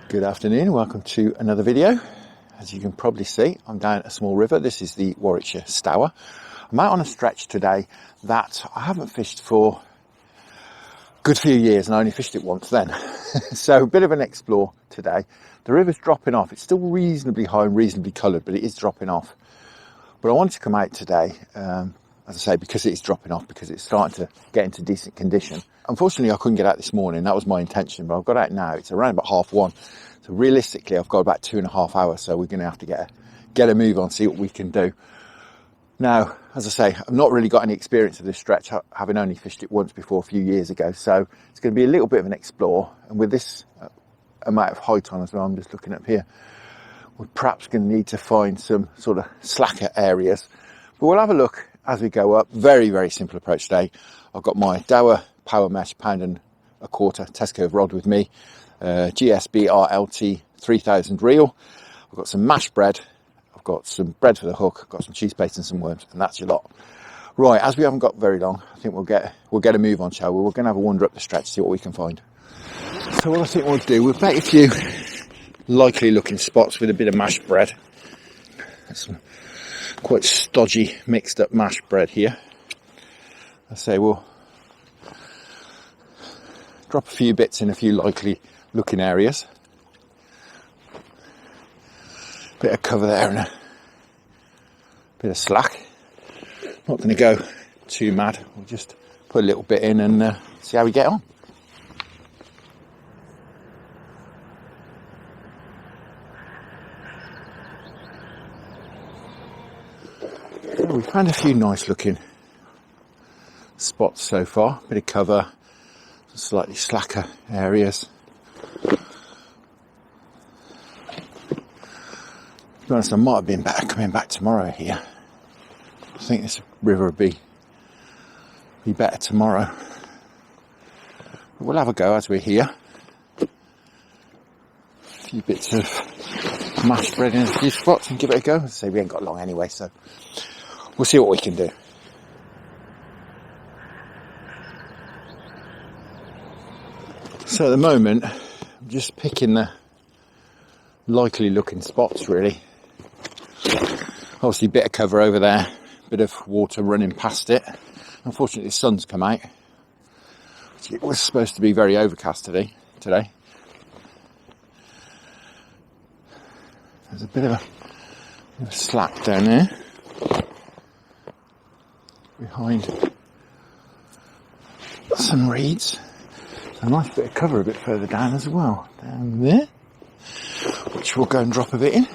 Good afternoon, welcome to another video. As you can probably see, I'm down at a small river. This is the Warwickshire Stour. I'm out on a stretch today that I haven't fished for a good few years, and I only fished it once then. So a bit of an explore today. The river's dropping off. It's still reasonably high and reasonably coloured, but it is dropping off. But I wanted to come out today, as I say, because it is dropping off, because it's starting to get into decent condition. Unfortunately, I couldn't get out this morning. That was my intention, but I've got out now. It's around about 1:30. So realistically, I've got about 2.5 hours. So we're going to have to get a move on, see what we can do. Now, as I say, I've not really got any experience of this stretch, having only fished it once before a few years ago. So it's going to be a little bit of an explore. And with this amount of height on as well, I'm just looking up here, we're perhaps going to need to find some sort of slacker areas. But we'll have a look as we go up. Very, very simple approach today. I've got my Dower Power Mesh £1.25 Tesco rod with me, GSB RLT 3000 reel. I've got some mashed bread, I've got some bread for the hook, I've got some cheese paste and some worms, and that's your lot. Right, as we haven't got very long, I think we'll get a move on, shall we? We're going to have a wander up the stretch, see what we can find. So what I think we'll do, we'll bait a few likely looking spots with a bit of mashed bread. There's some quite stodgy mixed up mashed bread here. I say we'll drop a few bits in a few likely looking areas. Bit of cover there and a bit of slack. Not going to go too mad. We'll just put a little bit in and see how we get on. Well, we've found a few nice looking spots so far. Bit of cover, slightly slacker areas. To be honest, I might have been better coming back tomorrow here. I think this river would be better tomorrow. But we'll have a go as we're here. A few bits of mashed bread in a few spots and give it a go. As I say, we ain't got long anyway, so we'll see what we can do. So at the moment, I'm just picking the likely looking spots really. Obviously a bit of cover over there, bit of water running past it. Unfortunately the sun's come out. It was supposed to be very overcast today. There's a bit of a slack down there. Behind some reeds. A nice bit of cover a bit further down as well, down there, which we'll go and drop a bit in.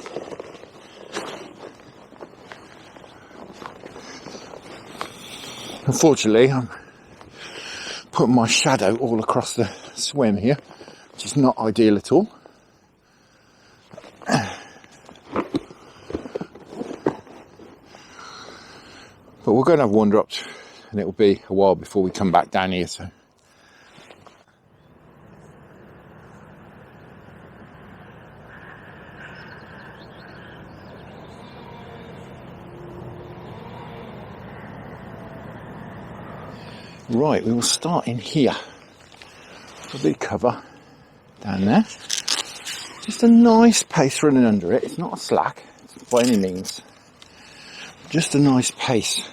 Unfortunately, I'm putting my shadow all across the swim here, which is not ideal at all. But we're going to have a wander up, and it'll be a while before we come back down here, so. Right, we will start in here. A big cover down there. Just a nice pace running under it. It's not a slack by any means. Just a nice pace.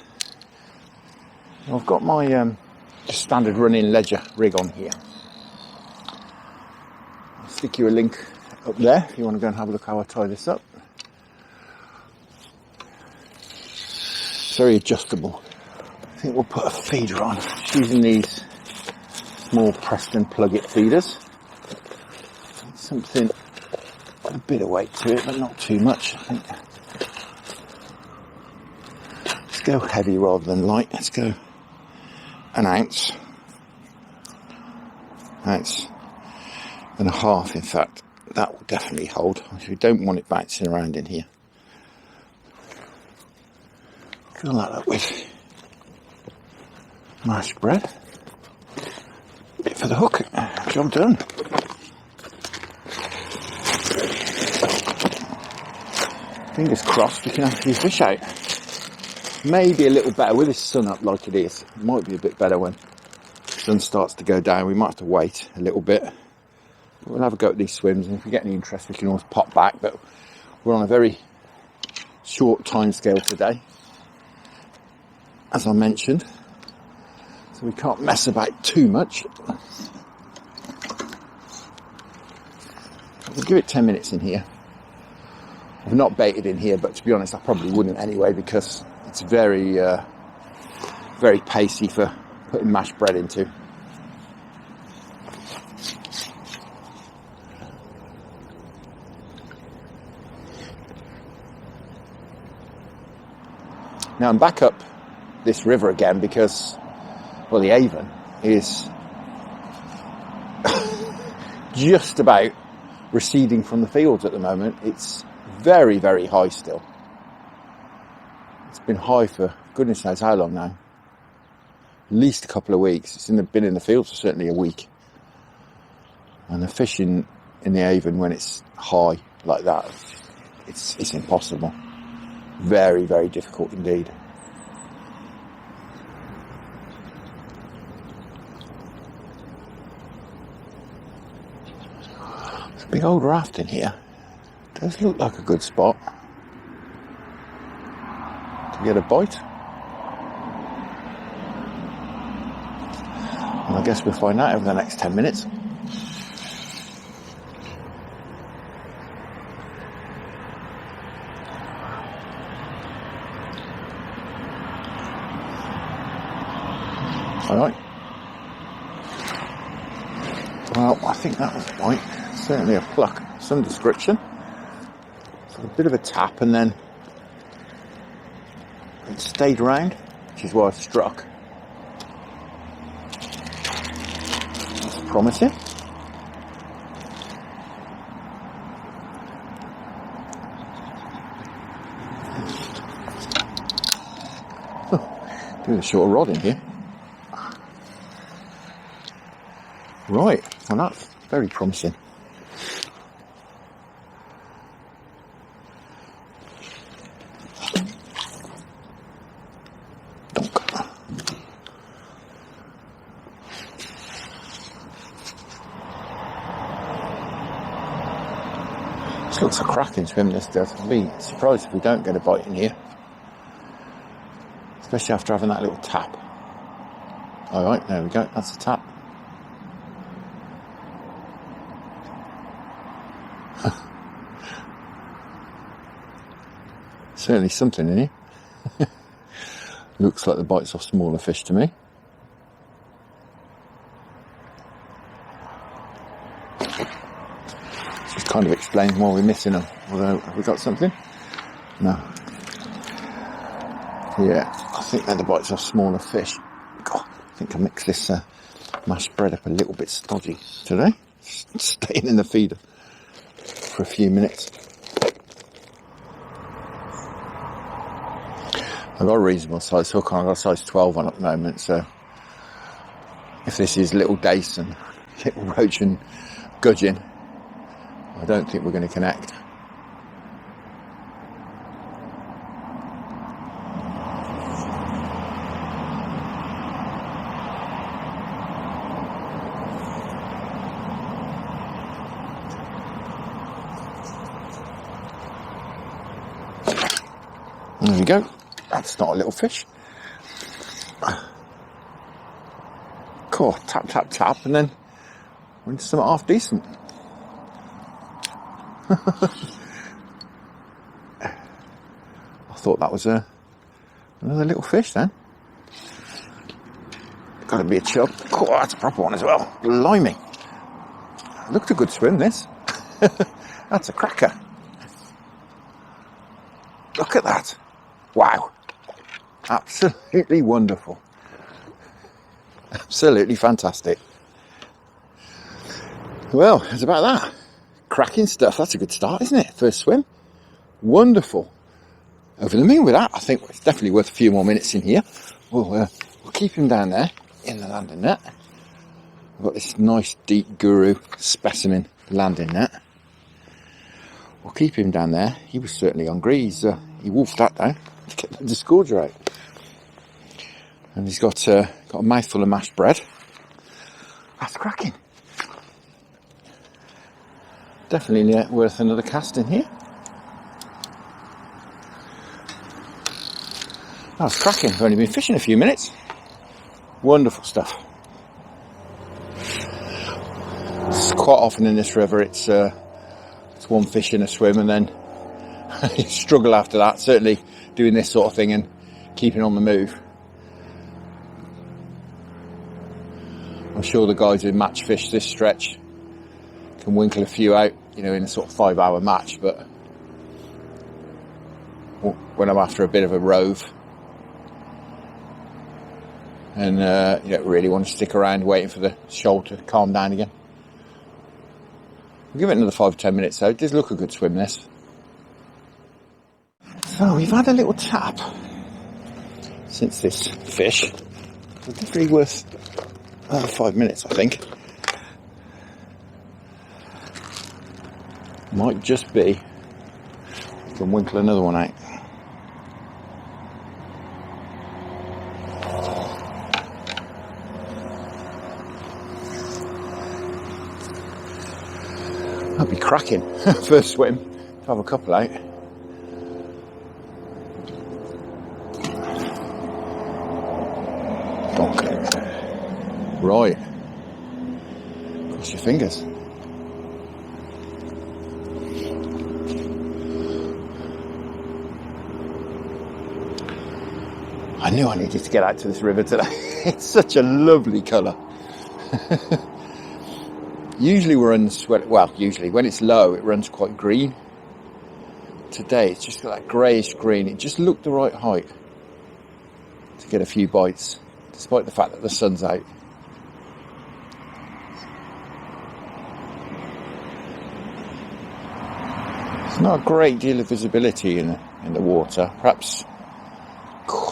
I've got my just standard running ledger rig on here. I'll stick you a link up there if you want to go and have a look how I tie this up. It's very adjustable. I think we'll put a feeder on, using these small Preston plug-it feeders. Something, a bit of weight to it, but not too much, I think. Let's go heavy rather than light. Let's go an ounce and a half, in fact. That will definitely hold. We don't want it bouncing around in here. Fill that up with mashed bread, bit for the hook, job done. Fingers crossed we can have a few fish out. Maybe a little better with this sun up like it is. It might be a bit better when the sun starts to go down. We might have to wait a little bit. We'll have a go at these swims, and if we get any interest we can always pop back, but we're on a very short time scale today, as I mentioned, so we can't mess about too much. We'll give it 10 minutes in here. I've not baited in here, but to be honest I probably wouldn't anyway, because it's very very pacey for putting mashed bread into. Now I'm back up this river again because, well, the Avon is just about receding from the fields at the moment. It's very, very high still. It's been high for goodness knows how long now. At least a couple of weeks. It's been in the fields for certainly a week. And the fishing in the Avon when it's high like that, it's impossible. Very, very difficult indeed. There's a big old raft in here. Does look like a good spot to get a bite. And I guess we'll find out over the next 10 minutes. Alright. Well, I think that was a bite. Certainly a pluck of some description. So a bit of a tap, and then it stayed around, which is why I struck. That's promising. Do a shorter rod in here. Right, well that's very promising. This looks a cracking swim, this does. I'll be surprised if we don't get a bite in here. Especially after having that little tap. Alright, there we go, that's a tap. Certainly something in here. Looks like the bites off smaller fish to me. Just kind of explains why we're missing them. Although, have we got something? No. Yeah, I think they're the bites off smaller fish. God, I think I mixed this mashed bread up a little bit stodgy today. Staying in the feeder for a few minutes. I've got a reasonable size hook on. I've got a size 12 on at the moment, so if this is little dace and little roach and gudgeon, I don't think we're going to connect. There we go. That's not a little fish. Cool. Tap, tap, tap, and then we're into something half decent. I thought that was another little fish then. Got to be a chub. Cool, that's a proper one as well. Blimey. Looked a good swim, this. That's a cracker. Look at that. Wow. Absolutely wonderful. Absolutely fantastic. Well, it's about that. Cracking stuff. That's a good start, isn't it? First swim. Wonderful. Over the moon with that. I think it's definitely worth a few more minutes in here. We'll keep him down there in the landing net. We've got this nice deep guru specimen landing net. We'll keep him down there. He was certainly hungry. He wolfed that down to get the disgorger out. And he's got a mouthful of mashed bread. That's cracking. Definitely worth another cast in here. That was cracking. I've only been fishing a few minutes. Wonderful stuff. It's quite often in this river it's one fish in a swim and then you struggle after that, certainly doing this sort of thing and keeping on the move. I'm sure the guys who match fish this stretch can winkle a few out, you know, in a sort of 5-hour match, but when I'm after a bit of a rove and you don't really want to stick around waiting for the shoal to calm down again. We'll give it another 5-10 minutes though. It does look a good swim, this. So we've had a little tap since this fish. It's definitely worth another 5 minutes, I think. Might just be. I can winkle another one out. That'd be cracking. First swim. Have a couple out. Right. Cross your fingers. I knew I needed to get out to this river today. It's such a lovely colour. Usually usually when it's low it runs quite green. Today it's just got that greyish green. It just looked the right height to get a few bites, despite the fact that the sun's out. There's not a great deal of visibility in the water, perhaps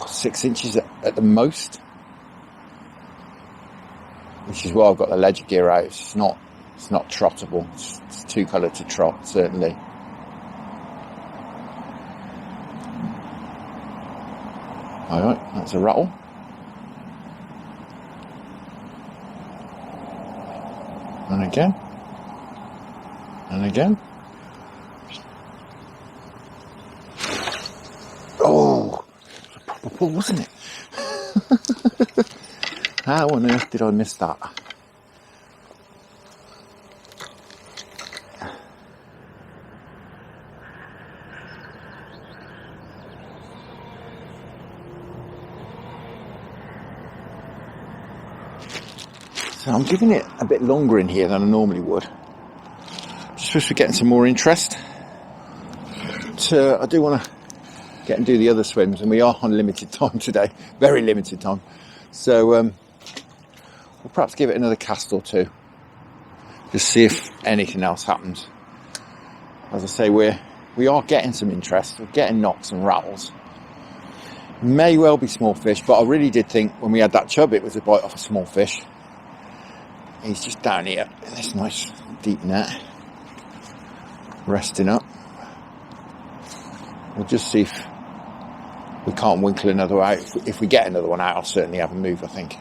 6 inches at the most, which is why I've got the ledger gear out. It's not trottable. It's too coloured to trot, certainly. Alright, that's a rattle. And again. And again. Oh, it was a proper pull, wasn't it? How on earth did I miss that? So I'm giving it a bit longer in here than I normally would. Just supposed to be getting some more interest. But I do want to get and do the other swims, and we are on limited time today, very limited time. So we'll perhaps give it another cast or two, just see if anything else happens. As I say, we are getting some interest. We're getting knocks and rattles. May well be small fish, but I really did think when we had that chub it was a bite off a small fish. He's just down here in this nice deep net, resting up. We'll just see if we can't winkle another out. If we get another one out, I'll certainly have a move, I think.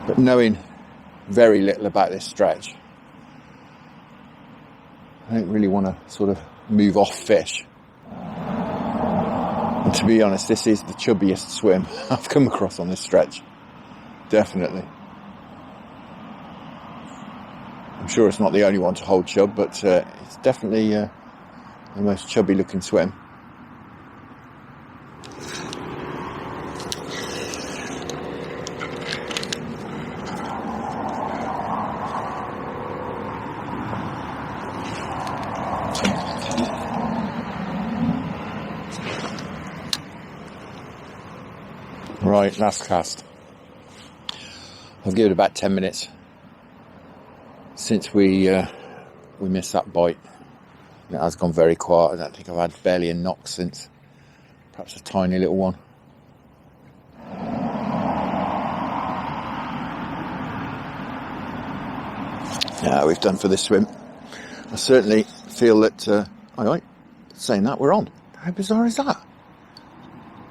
But knowing very little about this stretch, I don't really want to sort of move off fish. And to be honest, this is the chubbiest swim I've come across on this stretch. Definitely. I'm sure it's not the only one to hold chub, but it's definitely the most chubby looking swim. Right, last cast. I'll give it about 10 minutes since we missed that bite. It has gone very quiet. I don't think I've had barely a knock since. Perhaps a tiny little one. Yeah, we've done for this swim. I certainly feel that, saying that, we're on. How bizarre is that?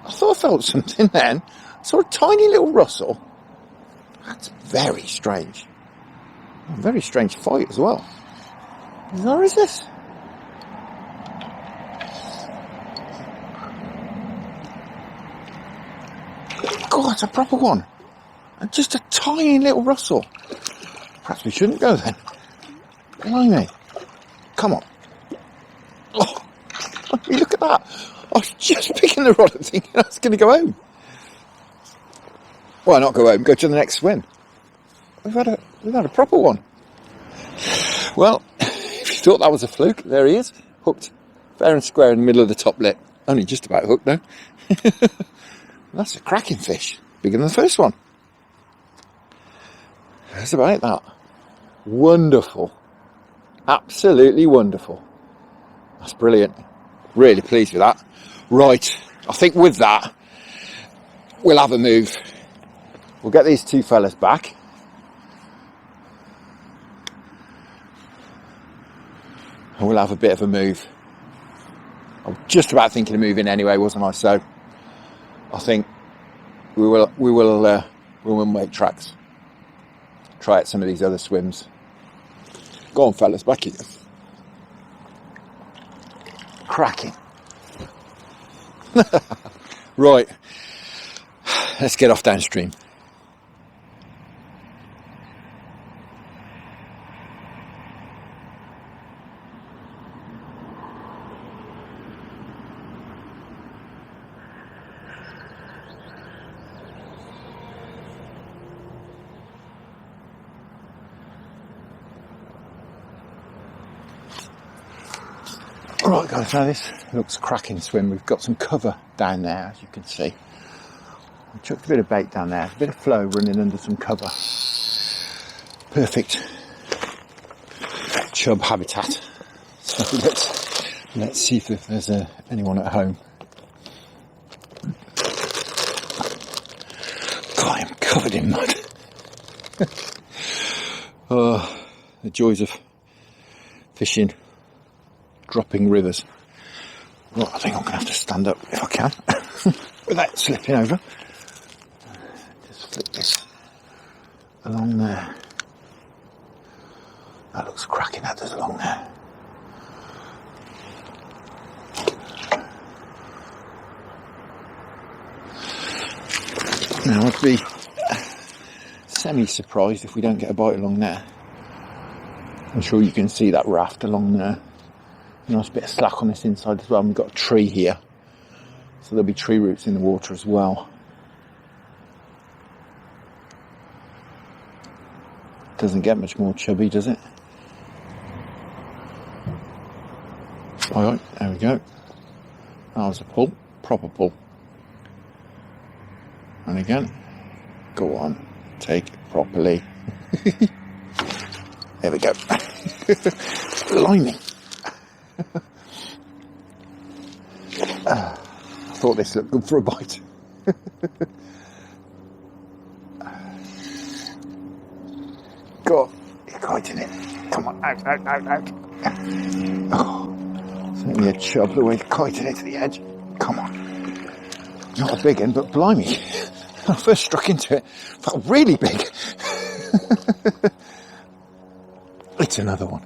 I thought I felt something then. Sort of tiny little rustle. That's very strange. A very strange fight as well. Where is this? God, it's a proper one. And just a tiny little rustle. Perhaps we shouldn't go then. Blimey. Come on. Oh, look at that. I was just picking the rod and thinking I was going to go home. Why not go home? Go to the next swim. We've had a proper one. Well, if you thought that was a fluke, there he is. Hooked fair and square in the middle of the top lip. Only just about hooked though. That's a cracking fish. Bigger than the first one. That's about that. Wonderful. Absolutely wonderful. That's brilliant. Really pleased with that. Right. I think with that, we'll have a move. We'll get these two fellas back. And we'll have a bit of a move. I was just about thinking of moving anyway, wasn't I? So I think we will make tracks. Try out some of these other swims. Go on, fellas, back here. Cracking. Right. Let's get off downstream. Right guys, now this looks a cracking swim. We've got some cover down there, as you can see. I chucked a bit of bait down there, a bit of flow running under some cover. Perfect chub habitat. So let's see if there's anyone at home. God, I'm covered in mud. Oh, the joys of fishing. Dropping rivers. Well, I think I'm going to have to stand up if I can without slipping over. Just flick this along there. That looks cracking, that does along there. Now I'd be semi-surprised if we don't get a bite along there. I'm sure you can see that raft along there. Nice bit of slack on this inside as well. And we've got a tree here, so there'll be tree roots in the water as well. Doesn't get much more chubby, does it? Alright, there we go. That was a pull, proper pull. And again, go on, take it properly. There we go. Blimey. I thought this looked good for a bite. Go on, you're biting it. Come on, out. Oh, certainly a chub the way to kiting it to the edge. Come on. Not a big one, but blimey. I first struck into it, felt really big. It's another one.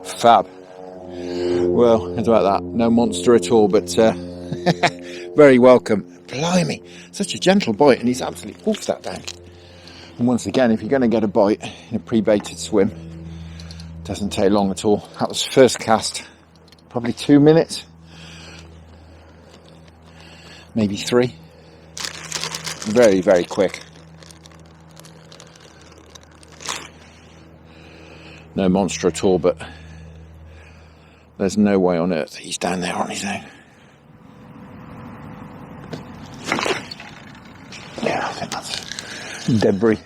Fab. Well, how's about that? No monster at all, but very welcome. Blimey, such a gentle bite, and he's absolutely wolfed that down. And once again, if you're going to get a bite in a pre-baited swim, it doesn't take long at all. That was first cast, probably 2 minutes, maybe 3. Very, very quick. No monster at all, but there's no way on earth he's down there on his own. Yeah, I think that's debris.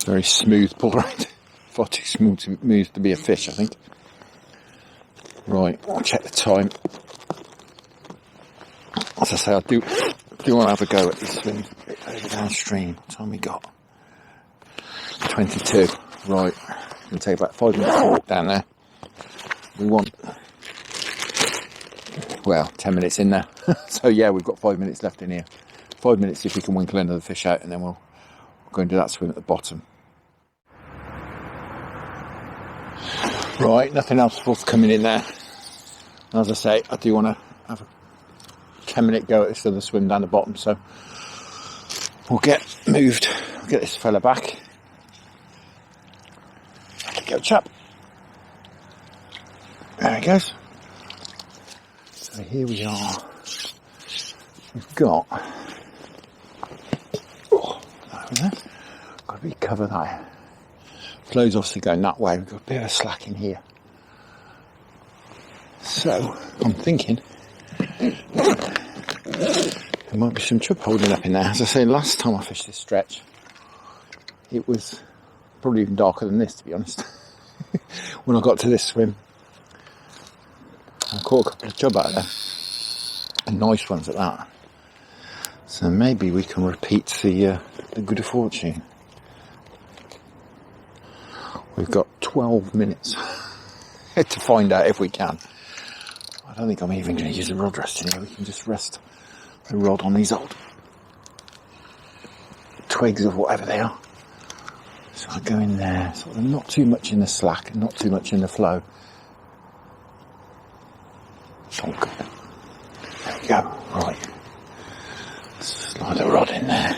Very smooth pull right. Far too smooth to be a fish, I think. Right, I'll check the time. As I say, I do want to have a go at this swim over downstream. What time we got? 22. Right. It'll take about 5 minutes to walk down there. We'll well, 10 minutes in there. So yeah, we've got 5 minutes left in here. 5 minutes if we can winkle another fish out, and then we'll go and do that swim at the bottom. Right, nothing else forthcoming in there. As I say, I do want to have a 10-minute go at this other swim down the bottom, so we'll get moved. We'll get this fella back. There you go, chap. There he goes. So here we are. We've got, over there. Got to be cover that. Flow's obviously going that way. We've got a bit of a slack in here. So I'm thinking there might be some chub holding up in there. As I say, last time I fished this stretch, it was probably even darker than this, to be honest. When I got to this swim, I caught a couple of chub out of there, and nice ones at that. So maybe we can repeat the good fortune. We've got 12 minutes to find out if we can. I don't think I'm even going to use a rod rest in here. We can just rest the rod on these old twigs or whatever they are. So I go in there, sort of not too much in the slack and not too much in the flow. Oh, good. There we go. Right. Slide the rod in there.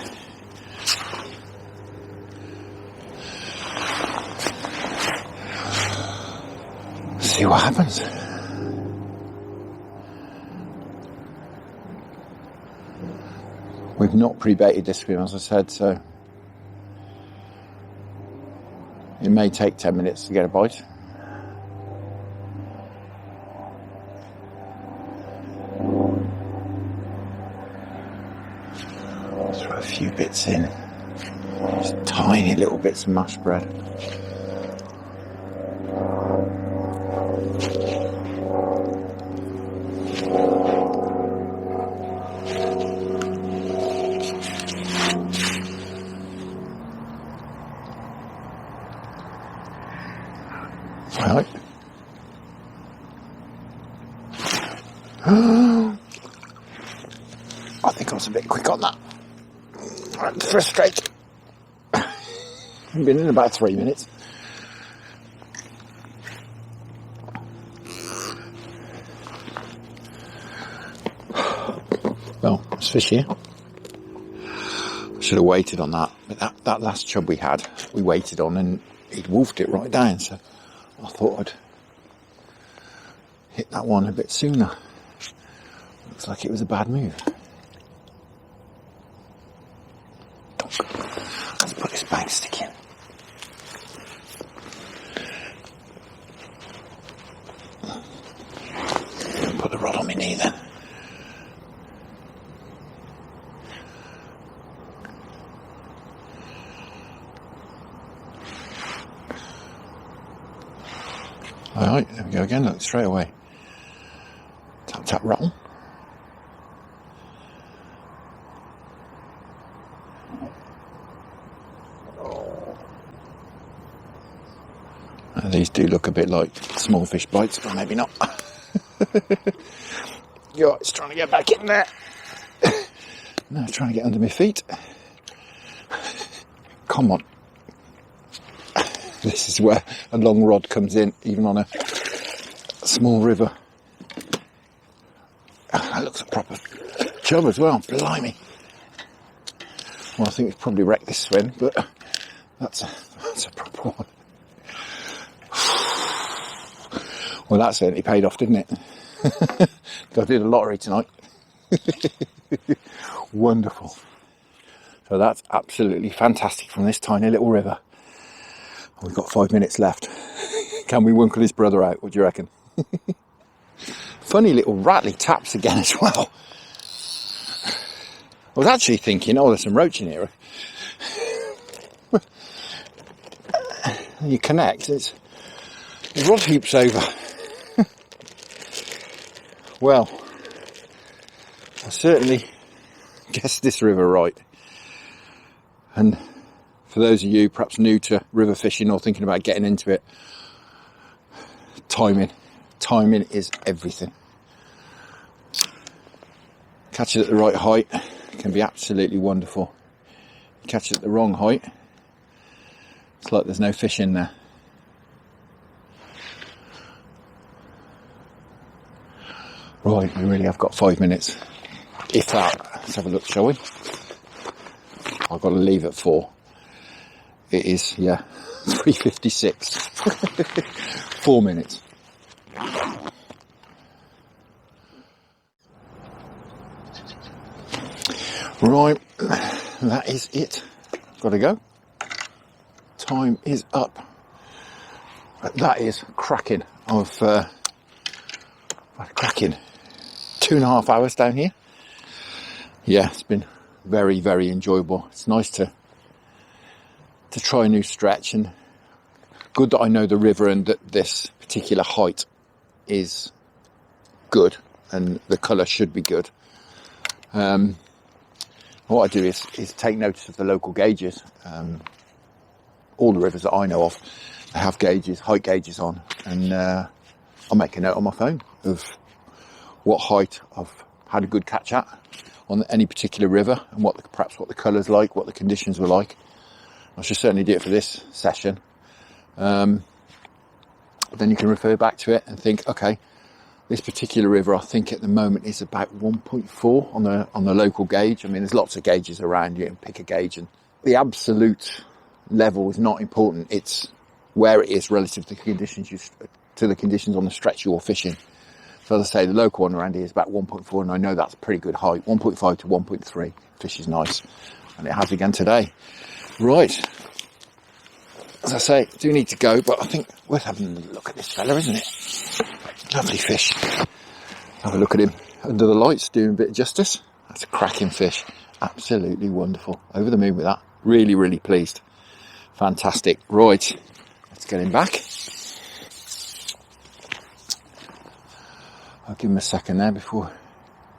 See what happens. We've not pre-baited this swim, as I said, so it may take 10 minutes to get a bite. Throw a few bits in, just tiny little bits of mashed bread. Right. I think I was a bit quick on that. Right, the first straight. I've been in about 3 minutes. Well, there's fish here. I should have waited on that. But that last chub we had, we waited on, and he'd wolfed it right down, so I thought I'd hit that one a bit sooner. Looks like it was a bad move. Let's put this bag stick in. Put the rod on my knee then. Alright, there we go again, look, straight away. Tap, tap, rattle. These do look a bit like small fish bites, but maybe not. Yeah, it's trying to get back in there. No, trying to get under my feet. Come on. This is where a long rod comes in, even on a small river. Oh, that looks a proper chub as well, blimey. Well, I think we've probably wrecked this swim, but that's a proper one. Well, that certainly paid off, didn't it? I did a lottery tonight. Wonderful. So that's absolutely fantastic from this tiny little river. We've got 5 minutes left. Can we winkle his brother out? What do you reckon? Funny little rattly taps again as well. I was actually thinking, oh, there's some roach in here. You connect, the rod hoops over. Well, I certainly guessed this river right. And for those of you perhaps new to river fishing or thinking about getting into it, timing is everything. Catch it at the right height can be absolutely wonderful. Catch it at the wrong height, it's like there's no fish in there. Right, we really have got 5 minutes, if that. Let's have a look, shall we? I've got to leave at 4. It is, yeah, 3:56. 4 minutes. Right, that is it. Got to go. Time is up. That is cracking. Cracking. 2.5 hours down here. Yeah, it's been very, very enjoyable. It's nice to try a new stretch, and good that I know the river and that this particular height is good and the colour should be good. What I do is take notice of the local gauges. All the rivers that I know of, they have gauges, height gauges on, and I'll make a note on my phone of what height I've had a good catch at on any particular river, and perhaps what the colour's like, what the conditions were like. I should certainly do it for this session. Then you can refer back to it and think, okay, this particular river I think at the moment is about 1.4 on the local gauge. I mean, there's lots of gauges around. You can pick a gauge, and the absolute level is not important. It's where it is relative to the conditions on the stretch you're fishing. So as I say, the local one around here is about 1.4, and I know that's pretty good height. 1.5 to 1.3. Fish is nice, and it has again today. Right. As I say, do need to go, but I think worth having a look at this fella, isn't it? Lovely fish. Have a look at him under the lights, doing a bit of justice. That's a cracking fish. Absolutely wonderful. Over the moon with that. Really, really pleased. Fantastic. Right. Let's get him back. I'll give him a second there before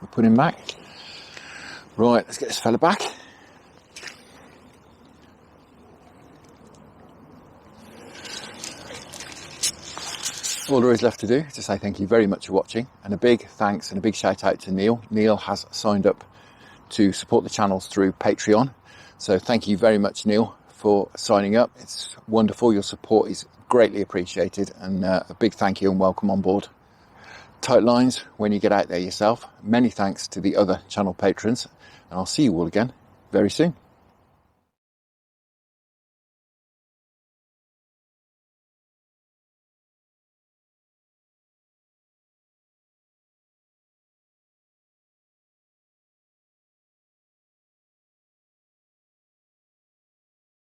we put him back. Right, let's get this fella back. All there is left to do is to say thank you very much for watching, and a big thanks and a big shout out to Neil. Neil has signed up to support the channels through Patreon. So thank you very much, Neil, for signing up. It's wonderful. Your support is greatly appreciated, and a big thank you and welcome on board. Tight lines when you get out there yourself. Many thanks to the other channel patrons, and I'll see you all again very soon.